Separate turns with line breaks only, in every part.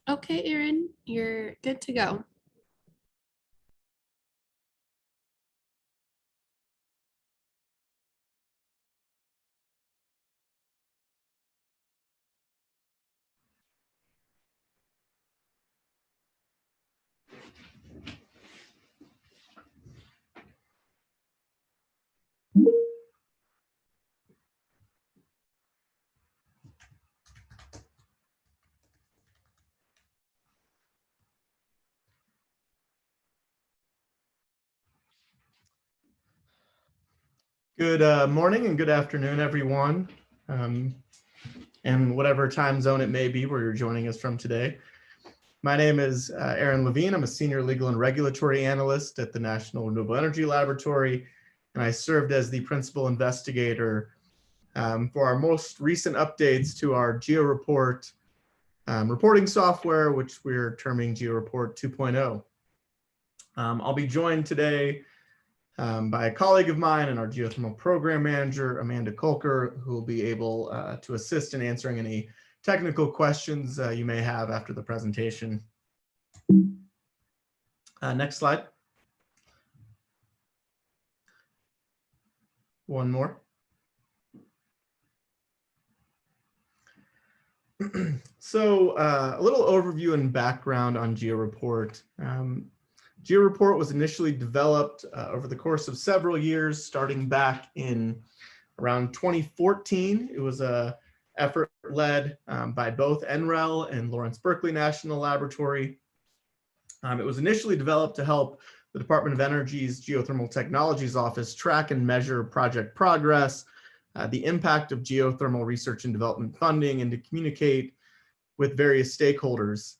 Okay, Erin, you're good to go.
Good morning and good afternoon, everyone, and whatever time zone it may be where you're joining us from today. My name is Aaron Levine. I'm a senior legal and regulatory analyst at the National Renewable Energy Laboratory, and I served as the principal investigator for our most recent updates to our GeoRePORT reporting software, which we're terming GeoRePORT 2.0. I'll be joined today by a colleague of mine and our geothermal program manager, Amanda Kolker, who will be able to assist in answering any technical questions you may have after the presentation. Next slide. One more. So a little overview and background on GeoRePORT. GeoRePORT was initially developed over the course of several years, starting back in around 2014. It was a effort led by both NREL and Lawrence Berkeley National Laboratory. It was initially developed to help the Department of Energy's Geothermal Technologies Office track and measure project progress, the impact of geothermal research and development funding, and to communicate with various stakeholders.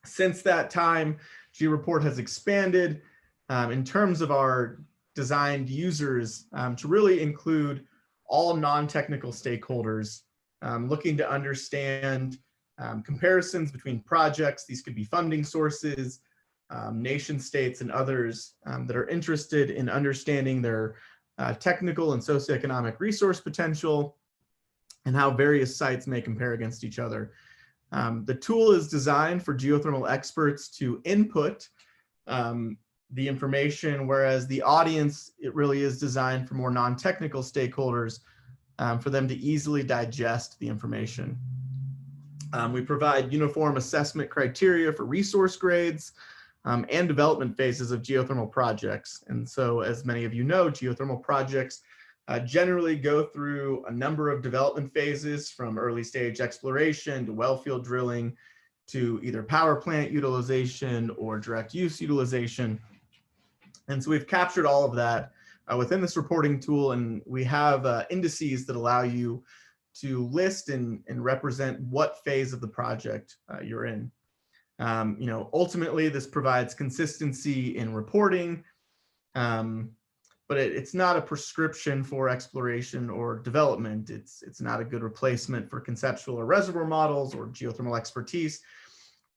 Since that time, GeoRePORT has expanded in terms of our designed users to really include all non-technical stakeholders looking to understand comparisons between projects. These could be funding sources, nation states, and others that are interested in understanding their technical and socioeconomic resource potential and how various sites may compare against each other. The tool is designed for geothermal experts to input the information, whereas the audience, it really is designed for more non-technical stakeholders for them to easily digest the information. We provide uniform assessment criteria for resource grades and development phases of geothermal projects. And so, as many of you know, geothermal projects generally go through a number of development phases, from early stage exploration to well field drilling to either power plant utilization or direct use utilization. And so we've captured all of that within this reporting tool, and we have indices that allow you to list and represent what phase of the project you're in. Ultimately, this provides consistency in reporting, but it's not a prescription for exploration or development. It's not a good replacement for conceptual or reservoir models or geothermal expertise.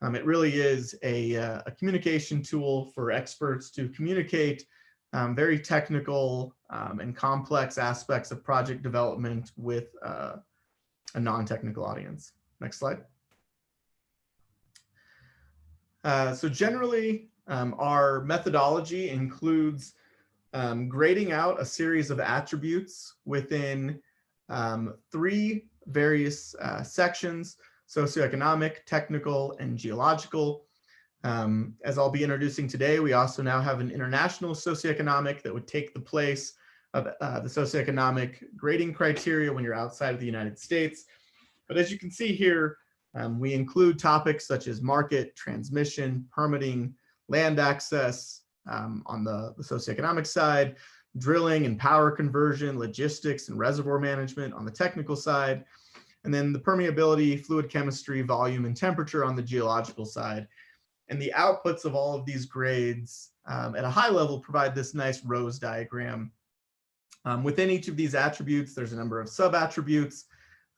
It really is a communication tool for experts to communicate very technical and complex aspects of project development with a non-technical audience. Next slide. So generally, our methodology includes grading out a series of attributes within 3 various sections: socioeconomic, technical, and geological. As I'll be introducing today, we also now have an international socioeconomic that would take the place of the socioeconomic grading criteria when you're outside of the United States. But as you can see here, we include topics such as market, transmission, permitting, land access on the socioeconomic side, drilling and power conversion, logistics and reservoir management on the technical side, and then the permeability, fluid chemistry, volume, and temperature on the geological side. And the outputs of all of these grades at a high level provide this nice rose diagram. Within each of these attributes, there's a number of sub-attributes.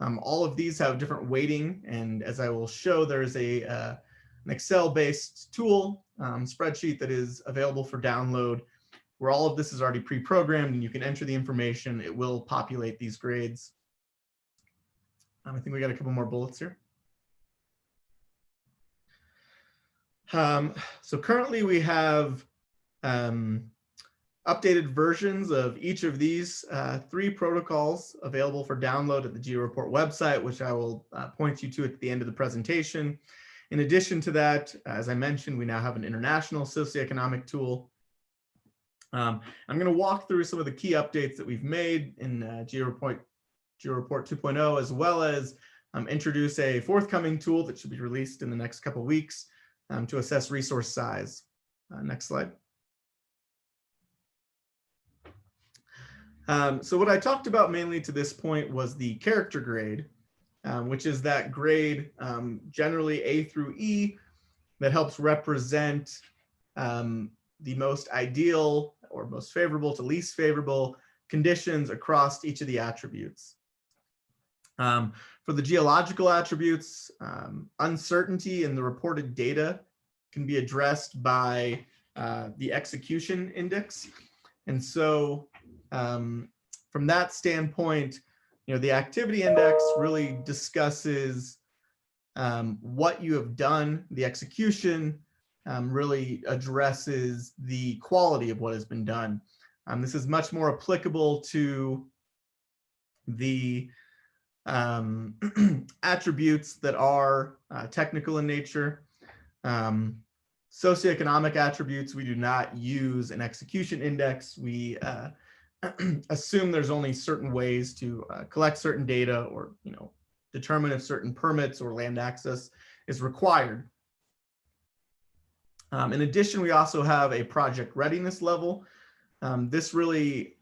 All of these have different weighting, and as I will show, there's an Excel-based tool spreadsheet that is available for download, where all of this is already pre-programmed, and you can enter the information. It will populate these grades. I think we got a couple more bullets here. So currently we have updated versions of each of these 3 protocols available for download at the GeoRePORT website, which I will point you to at the end of the presentation. In addition to that, as I mentioned, we now have an international socioeconomic tool. I'm going to walk through some of the key updates that we've made in GeoRePORT 2.0, as well as introduce a forthcoming tool that should be released in the next couple of weeks to assess resource size. Next slide. So what I talked about mainly to this point was the character grade, which is that grade generally A through E that helps represent the most ideal or most favorable to least favorable conditions across each of the attributes. For the geological attributes, uncertainty in the reported data can be addressed by the execution index. And so from that standpoint, the activity index really discusses what you have done. The execution really addresses the quality of what has been done. This is much more applicable to the attributes that are technical in nature. Socioeconomic attributes, we do not use an execution index. We assume there's only certain ways to collect certain data, or determine if certain permits or land access is required. In addition, we also have a project readiness level. This really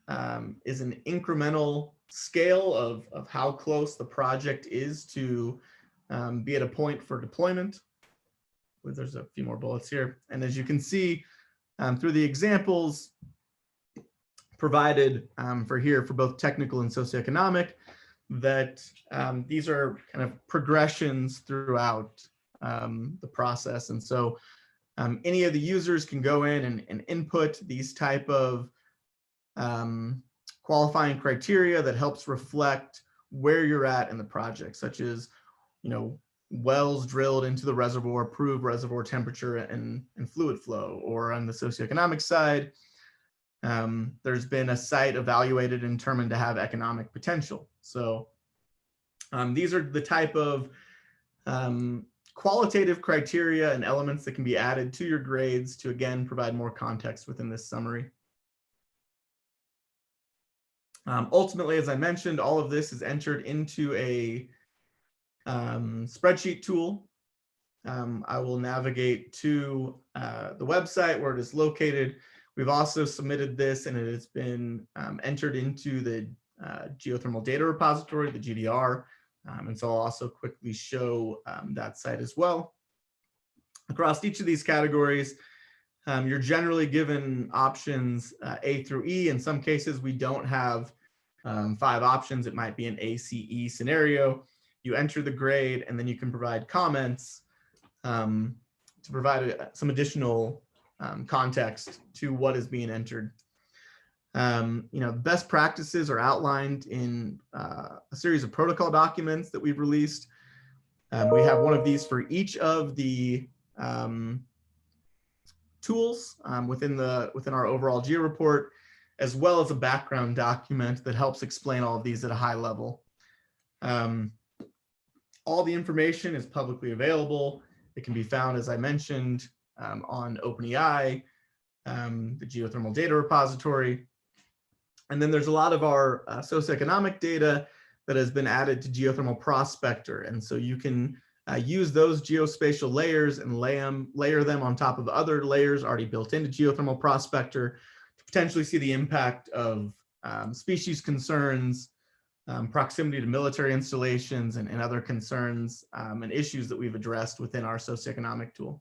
is an incremental scale of how close the project is to be at a point for deployment. There's a few more bullets here. And as you can see through the examples provided for both technical and socioeconomic, that these are kind of progressions throughout the process. And so any of the users can go in and input these type of qualifying criteria that helps reflect where you're at in the project, such as, wells drilled into the reservoir, prove reservoir temperature and fluid flow. Or on the socioeconomic side, there's been a site evaluated and determined to have economic potential. So these are the type of qualitative criteria and elements that can be added to your grades to, again, provide more context within this summary. Ultimately, as I mentioned, all of this is entered into a spreadsheet tool. I will navigate to the website where it is located. We've also submitted this, and it has been entered into the Geothermal Data Repository, the GDR. And so I'll also quickly show that site as well. Across each of these categories, you're generally given options A through E. In some cases, we don't have 5 options. It might be an ACE scenario. You enter the grade, and then you can provide comments to provide some additional context to what is being entered. Best practices are outlined in a series of protocol documents that we've released. We have one of these for each of the tools within our overall GeoRePORT, as well as a background document that helps explain all of these at a high level. All the information is publicly available. It can be found, as I mentioned, on OpenEI, the Geothermal Data Repository. And then there's a lot of our socioeconomic data that has been added to Geothermal Prospector. And so you can use those geospatial layers and layer them on top of other layers already built into Geothermal Prospector to potentially see the impact of species concerns, proximity to military installations, and other concerns and issues that we've addressed within our socioeconomic tool.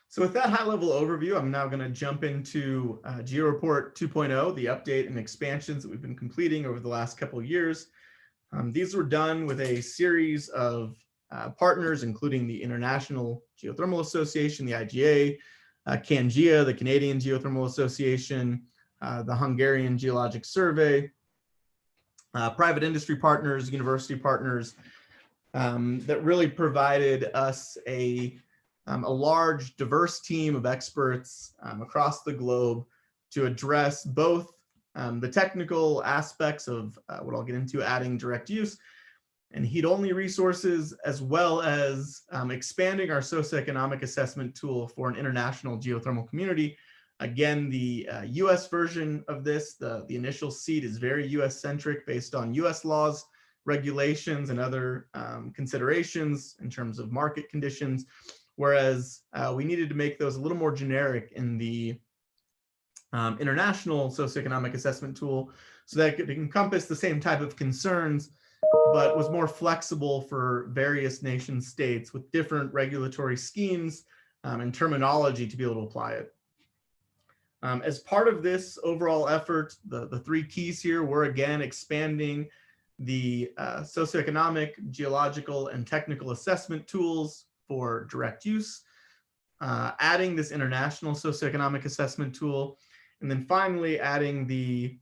So with that high-level overview, I'm now going to jump into GeoRePORT 2.0, the update and expansions that we've been completing over the last couple of years. These were done with a series of partners, including the International Geothermal Association, the IGA, CanGEA, the Canadian Geothermal Association, the Hungarian Geologic Survey, private industry partners, university partners, that really provided us a large, diverse team of experts across the globe to address both the technical aspects of what I'll get into, adding direct use and heat-only resources, as well as expanding our socioeconomic assessment tool for an international geothermal community. Again, the US version of this, the initial seed is very US-centric based on US laws, regulations, and other considerations in terms of market conditions, whereas we needed to make those a little more generic in the international socioeconomic assessment tool so that it could encompass the same type of concerns, but was more flexible for various nation states with different regulatory schemes and terminology to be able to apply it. As part of this overall effort, the three keys here were, again, expanding the socioeconomic, geological, and technical assessment tools for direct use, adding this international socioeconomic assessment tool, and then finally adding the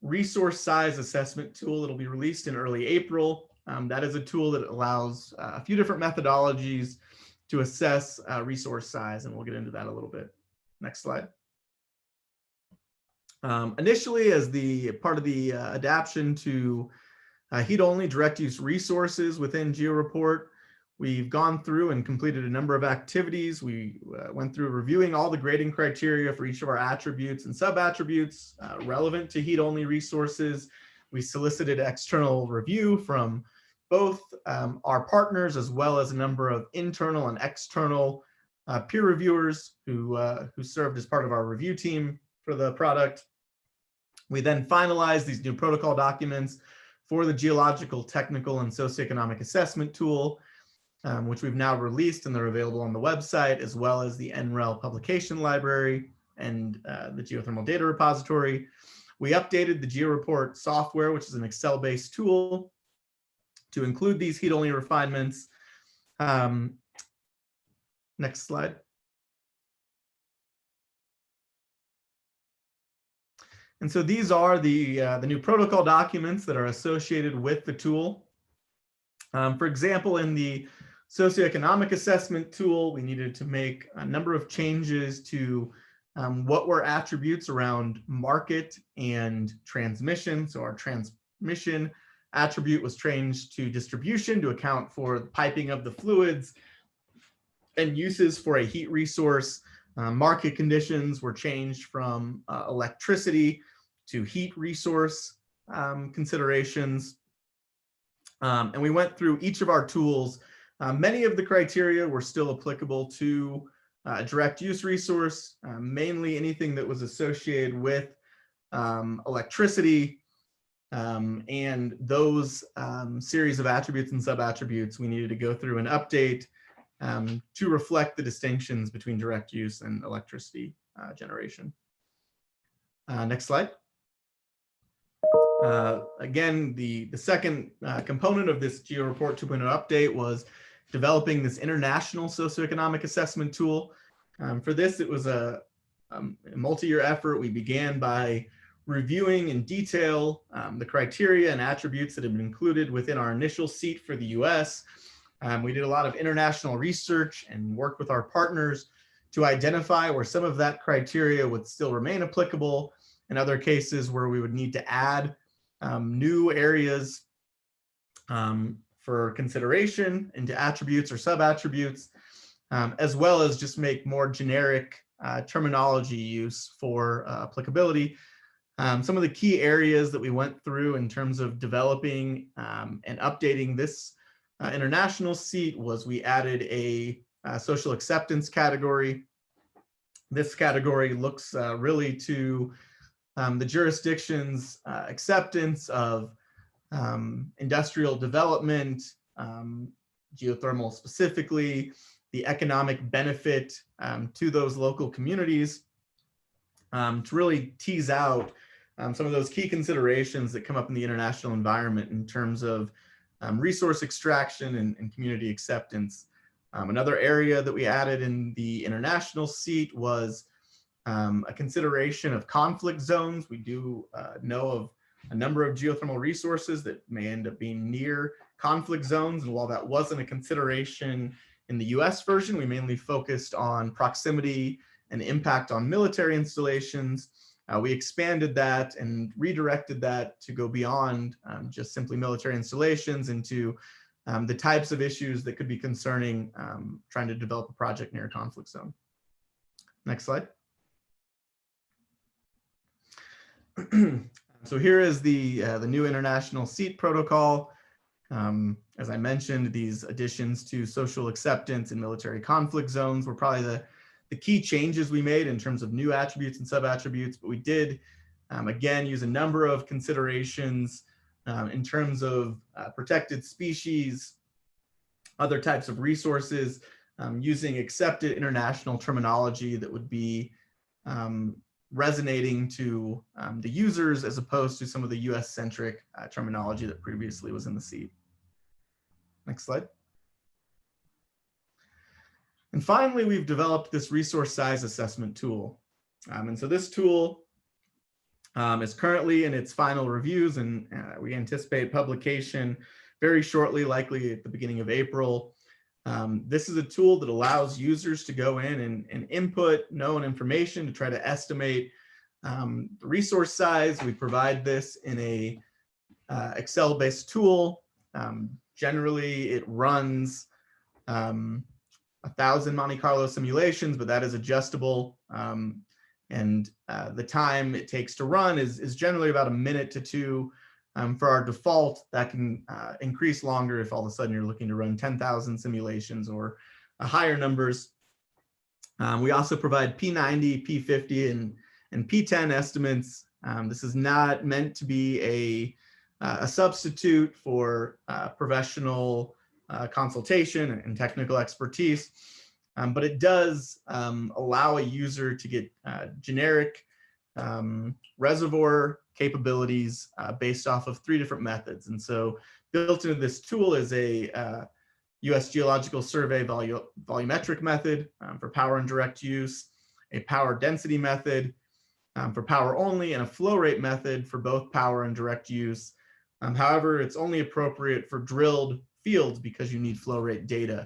resource size assessment tool that'll be released in early April. That is a tool that allows a few different methodologies to assess resource size, and we'll get into that a little bit. Next slide. Initially, as the part of the adaptation to heat-only direct use resources within GeoRePORT, we've gone through and completed a number of activities. We went through reviewing all the grading criteria for each of our attributes and sub-attributes relevant to heat-only resources. We solicited external review from both our partners as well as a number of internal and external peer reviewers who served as part of our review team for the product. We then finalized these new protocol documents for the geological, technical, and socioeconomic assessment tool, which we've now released, and they're available on the website, as well as the NREL publication library and the geothermal data repository. We updated the GeoRePORT software, which is an Excel-based tool, to include these heat-only refinements. Next slide. And so these are the new protocol documents that are associated with the tool. For example, in the socioeconomic assessment tool, we needed to make a number of changes to what were attributes around market and transmission. So our transmission attribute was changed to distribution to account for the piping of the fluids and uses for a heat resource. Market conditions were changed from electricity to heat resource considerations. And we went through each of our tools. Many of the criteria were still applicable to direct use resource, mainly anything that was associated with electricity, and those series of attributes and sub-attributes we needed to go through and update to reflect the distinctions between direct use and electricity generation. Next slide. Again, the second component of this GeoRePORT 2.0 update was developing this international socioeconomic assessment tool. For this, it was a multi-year effort. We began by reviewing in detail the criteria and attributes that have been included within our initial seat for the US. We did a lot of international research and worked with our partners to identify where some of that criteria would still remain applicable, and other cases where we would need to add new areas for consideration into attributes or sub-attributes, as well as just make more generic terminology use for applicability. Some of the key areas that we went through in terms of developing and updating this international seat was we added a social acceptance category. This category looks really to the jurisdiction's acceptance of industrial development, geothermal specifically, the economic benefit to those local communities, to really tease out some of those key considerations that come up in the international environment in terms of resource extraction and community acceptance. Another area that we added in the international seat was a consideration of conflict zones. We do know of a number of geothermal resources that may end up being near conflict zones. And while that wasn't a consideration in the US version, we mainly focused on proximity and impact on military installations. We expanded that and redirected that to go beyond just simply military installations into the types of issues that could be concerning trying to develop a project near a conflict zone. Next slide. So here is the new international SEAT protocol. As I mentioned, these additions to social acceptance in military conflict zones were probably the key changes we made in terms of new attributes and sub-attributes, but we did, again, use a number of considerations in terms of protected species, other types of resources, using accepted international terminology that would be resonating to the users as opposed to some of the US-centric terminology that previously was in the SEAT. Next slide. And finally, we've developed this resource size assessment tool. And so this tool is currently in its final reviews, and we anticipate publication very shortly, likely at the beginning of April. This is a tool that allows users to go in and input known information to try to estimate the resource size. We provide this in a Excel-based tool. Generally, it runs 1,000 Monte Carlo simulations, but that is adjustable. And the time it takes to run is generally about 1 minute to 2. For our default, that can increase longer if all of a sudden you're looking to run 10,000 simulations or higher numbers. We also provide P90, P50, and P10 estimates. This is not meant to be a substitute for professional consultation and technical expertise, but it does allow a user to get generic reservoir capabilities based off of 3 different methods. And so built into this tool is a US Geological Survey volumetric method for power and direct use, a power density method for power only, and a flow rate method for both power and direct use. However, it's only appropriate for drilled fields because you need flow rate data.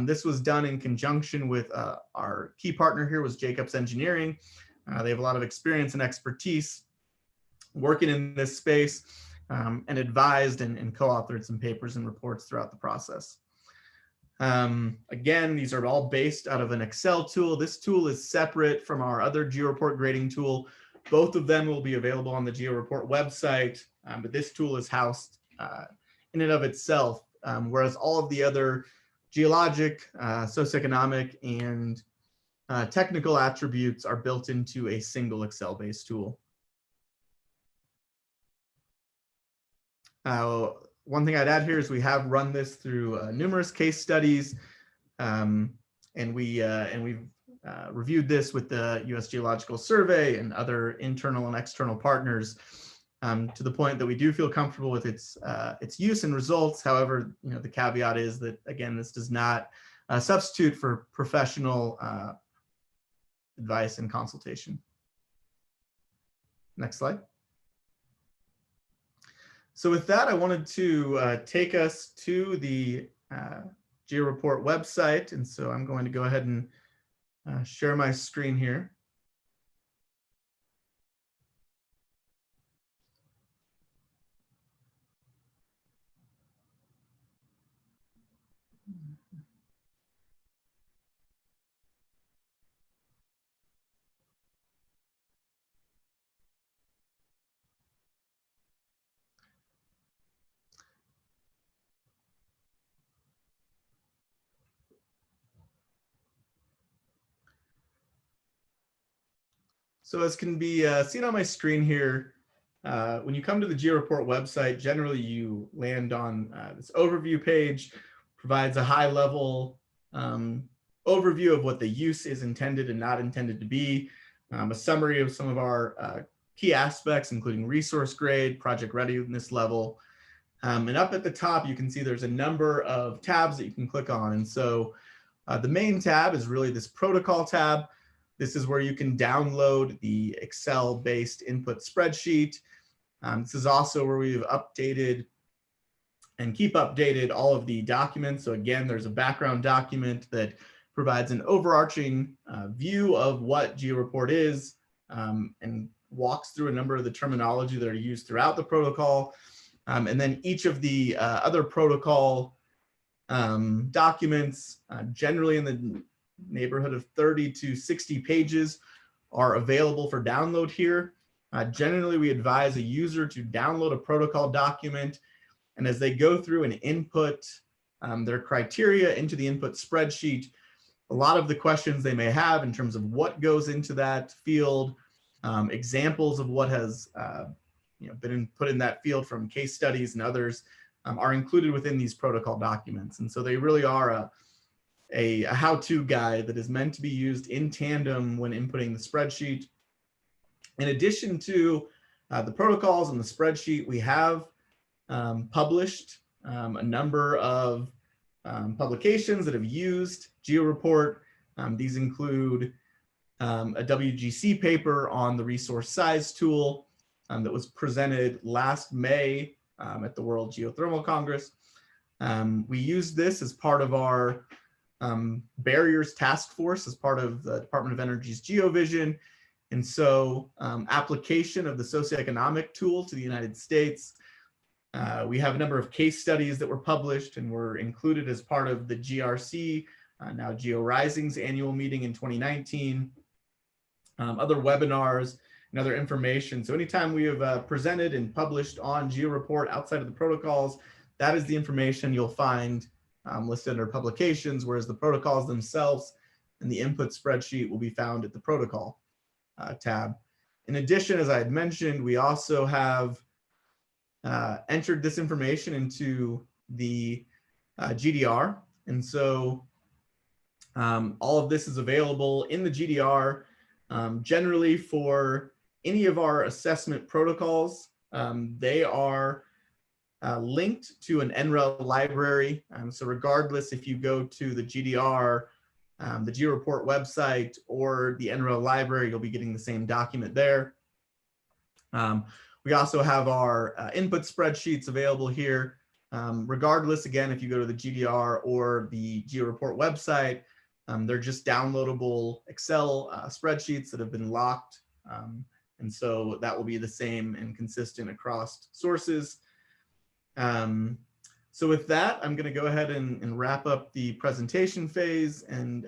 This was done in conjunction with our key partner here was Jacobs Engineering. They have a lot of experience and expertise working in this space, and advised and co-authored some papers and reports throughout the process. Again, these are all based out of an Excel tool. This tool is separate from our other GeoRePOrt grading tool. Both of them will be available on the GeoRePOrt website, but this tool is housed in and of itself, whereas all of the other geologic, socioeconomic, and technical attributes are built into a single Excel-based tool. One thing I'd add here is we have run this through numerous case studies, and we've reviewed this with the US Geological Survey and other internal and external partners to the point that we do feel comfortable with its use and results. However, the caveat is that, again, this does not substitute for professional advice and consultation. Next slide. So with that, I wanted to take us to the GeoRePOrt website. And so I'm going to go ahead and share my screen here. So as can be seen on my screen here, when you come to the GeoRePOrt website, generally you land on this overview page, provides a high-level overview of what the use is intended and not intended to be, a summary of some of our key aspects, including resource grade, project readiness level. And up at the top, you can see there's a number of tabs that you can click on. And so the main tab is really this protocol tab. This is where you can download the Excel-based input spreadsheet. This is also where we've updated and keep updated all of the documents. So again, there's a background document that provides an overarching view of what GeoRePORT is, and walks through a number of the terminology that are used throughout the protocol. And then each of the other protocol documents, generally in the neighborhood of 30 to 60 pages, are available for download here. Generally, we advise a user to download a protocol document, and as they go through and input their criteria into the input spreadsheet, a lot of the questions they may have in terms of what goes into that field, examples of what has been put in that field from case studies and others, are included within these protocol documents. And so they really are a how-to guide that is meant to be used in tandem when inputting the spreadsheet. In addition to the protocols and the spreadsheet, we have published a number of publications that have used GeoRePORT. These include a WGC paper on the resource size tool that was presented last May at the World Geothermal Congress. We used this as part of our barriers task force as part of the Department of Energy's GeoVision. And so application of the socioeconomic tool to the United States. We have a number of case studies that were published and were included as part of the GRC, now GeoRising's annual meeting in 2019, other webinars and other information. So anytime we have presented and published on GeoRePORT outside of the protocols, that is the information you'll find listed under publications, whereas the protocols themselves and the input spreadsheet will be found at the protocol tab. In addition, as I had mentioned, we also have entered this information into the GDR. And so all of this is available in the GDR. Generally for any of our assessment protocols, they are linked to an NREL library. So regardless if you go to the GDR, the GeoRePORT website, or the NREL library, you'll be getting the same document there. We also have our input spreadsheets available here. Regardless, again, if you go to the GDR or the GeoRePORT website, they're just downloadable Excel spreadsheets that have been locked. And so that will be the same and consistent across sources. So with that, I'm going to go ahead and wrap up the presentation phase, and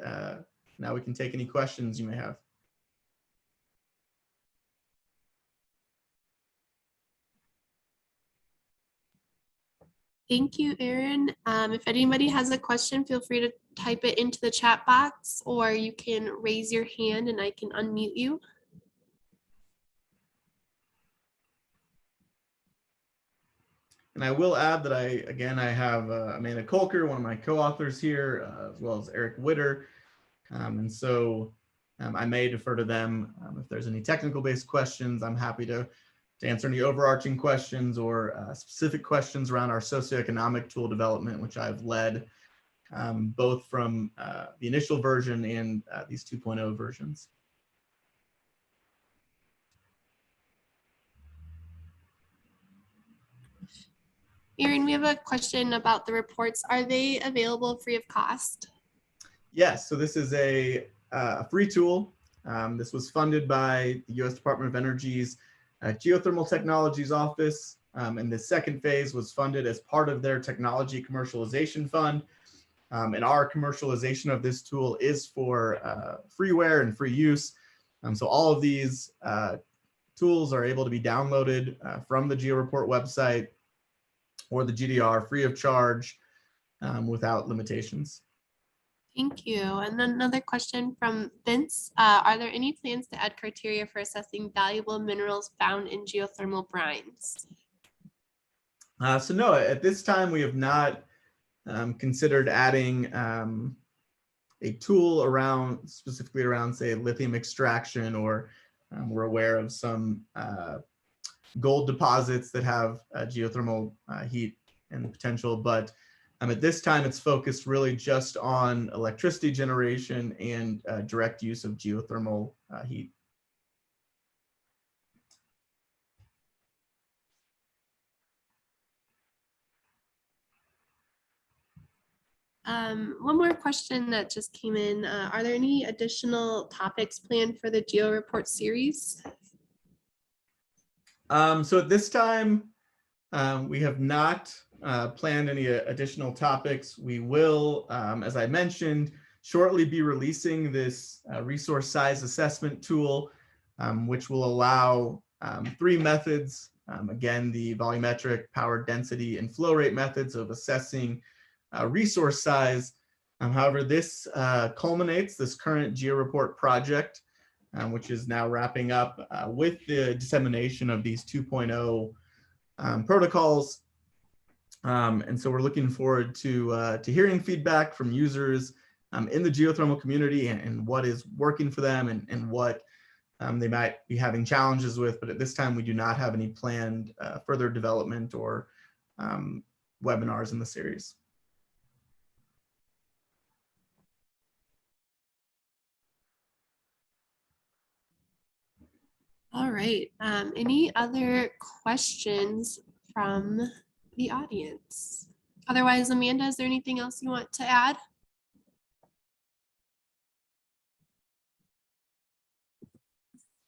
now we can take any questions you may have.
Thank you, Aaron. If anybody has a question, feel free to type it into the chat box, or you can raise your hand and I can unmute you.
And I will add that I have Amanda Kolker, one of my co-authors here, as well as Eric Witter. And so I may defer to them if there's any technical based questions. I'm happy to answer any overarching questions or specific questions around our socioeconomic tool development, which I've led both from the initial version and these 2.0 versions.
Aaron, we have a question about the reports. Are they available free of cost?
Yes, so this is a free tool. This was funded by the U.S. Department of Energy's Geothermal Technologies Office, and the second phase was funded as part of their technology commercialization fund. And our commercialization of this tool is for freeware and free use. So all of these tools are able to be downloaded from the GeoRePORT website or the GDR free of charge without limitations.
Thank you. And then another question from Vince. Are there any plans to add criteria for assessing valuable minerals found in geothermal brines?
So no, at this time we have not considered adding a tool around, specifically around, say, lithium extraction, or we're aware of some gold deposits that have geothermal heat and potential, but at this time it's focused really just on electricity generation and direct use of geothermal heat.
One more question that just came in. Are there any additional topics planned for the GeoRePORT series?
So at this time, we have not planned any additional topics. We will, as I mentioned, shortly be releasing this resource size assessment tool, which will allow 3 methods. Again, the volumetric, power density, and flow rate methods of assessing resource size. However, this culminates this current GeoRePORT project, which is now wrapping up with the dissemination of these 2.0 protocols. And so we're looking forward to hearing feedback from users in the geothermal community and what is working for them and what they might be having challenges with. But at this time, we do not have any planned further development or webinars in the series.
All right. Any other questions from the audience? Otherwise, Amanda, is there anything else you want to add?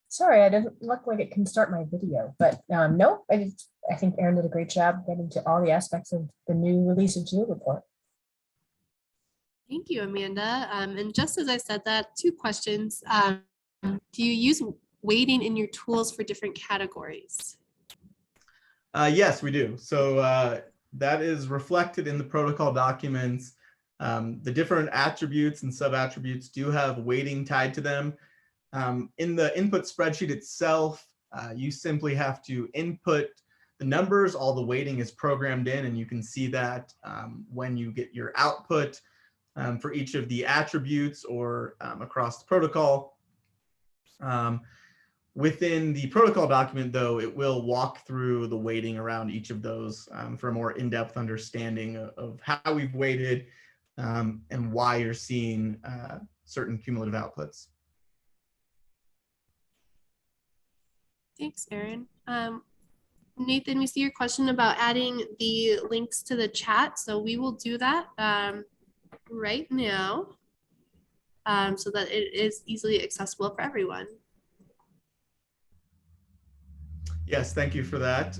Sorry, it doesn't look like it can start my video, but no, I think Erin did a great job getting to all the aspects of the new release of GeoRePORT.
Thank you, Amanda. And just as I said that, 2 questions. Do you use weighting in your tools for different categories?
Yes, we do. So that is reflected in the protocol documents. The different attributes and sub-attributes do have weighting tied to them. In the input spreadsheet itself, you simply have to input the numbers, all the weighting is programmed in, and you can see that when you get your output for each of the attributes or across the protocol. Within the protocol document, though, it will walk through the weighting around each of those for a more in-depth understanding of how we've weighted and why you're seeing certain cumulative outputs.
Thanks, Erin. Nathan, we see your question about adding the links to the chat. So we will do that right now so that it is easily accessible for everyone.
Yes, thank you for that.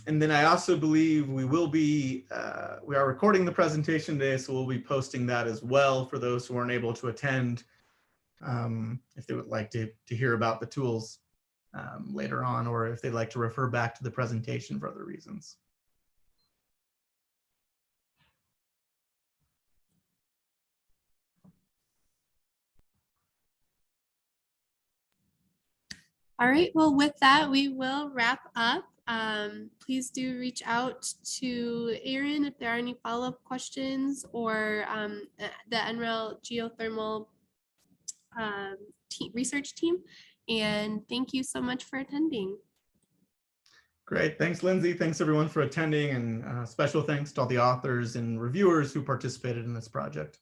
And then I also believe we are recording the presentation today, so we'll be posting that as well for those who aren't able to attend, if they would like to hear about the tools later on, or if they'd like to refer back to the presentation for other reasons.
All right, well, with that, we will wrap up. Please do reach out to Erin if there are any follow-up questions, or the NREL Geothermal research team. And thank you so much for attending.
Great, thanks, Lindsay. Thanks everyone for attending, and special thanks to all the authors and reviewers who participated in this project.